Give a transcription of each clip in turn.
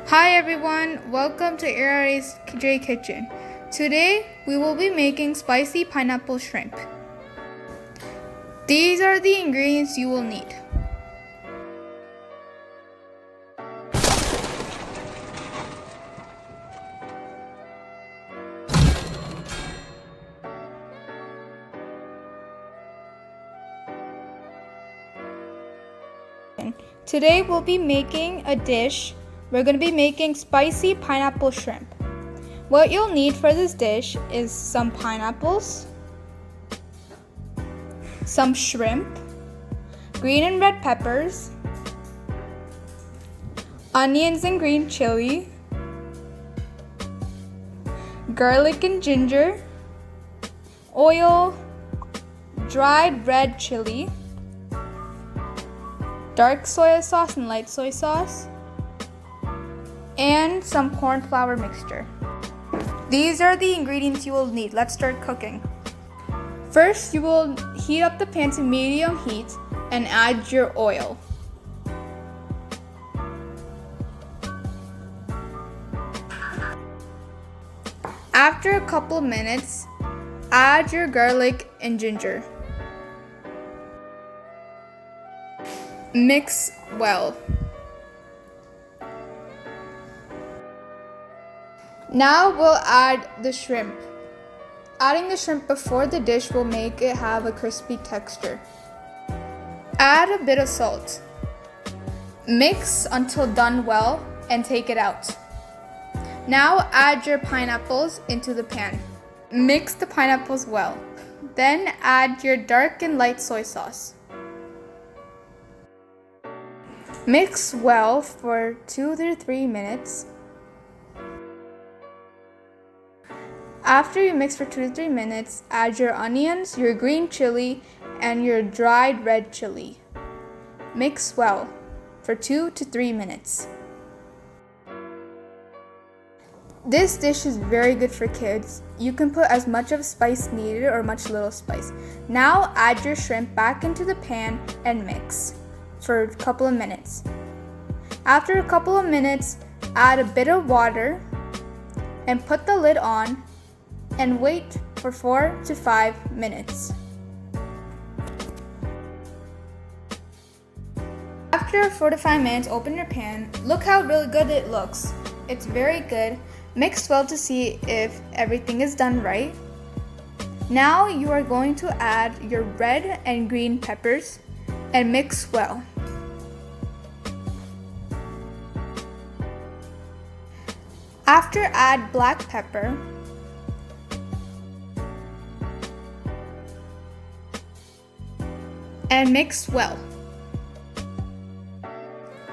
Hi everyone, welcome to ARA's J Kitchen. Today we will be making spicy pineapple shrimp. These are the ingredients you will need. Today we'll be making a dish. We're going to be making spicy pineapple shrimp. What you'll need for this dish is some pineapples, some shrimp, green and red peppers, onions and green chili, garlic and ginger, oil, dried red chili, dark soy sauce and light soy sauce, and some corn flour mixture. These are the ingredients you will need. Let's start cooking. First, you will heat up the pan to medium heat and add your oil. After a couple of minutes, add your garlic and ginger. Mix well. Now we'll add the shrimp. Adding the shrimp before the dish will make it have a crispy texture. Add a bit of salt. Mix until done well and take it out. Now add your pineapples into the pan. Mix the pineapples well. Then add your dark and light soy sauce. Mix well for 2 to 3 minutes. After you mix for 2 to 3 minutes, add your onions, your green chili, and your dried red chili. Mix well for 2 to 3 minutes. This dish is very good for kids. You can put as much of spice needed or much little spice. Now add your shrimp back into the pan and mix for a couple of minutes. After a couple of minutes, add a bit of water and put the lid on and wait for 4 to 5 minutes. After 4 to 5 minutes, open your pan. Look how really good it looks. It's very good. Mix well to see if everything is done right. Now you are going to add your red and green peppers and mix well. After, add black pepper, and mix well.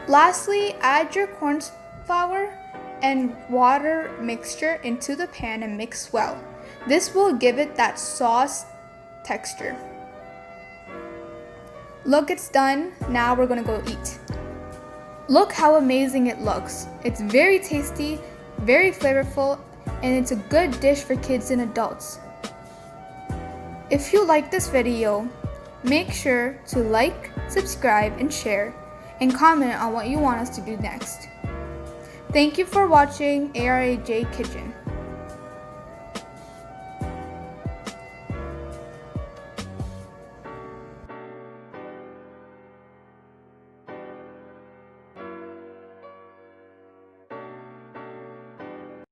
Lastly, add your corn flour and water mixture into the pan and mix well. This will give it that sauce texture. Look, it's done. Now we're gonna go eat. Look how amazing it looks. It's very tasty, very flavorful, and it's a good dish for kids and adults. If you like this video, make sure to like, subscribe, and share, and comment on what you want us to do next. Thank you for watching ARA J Kitchen.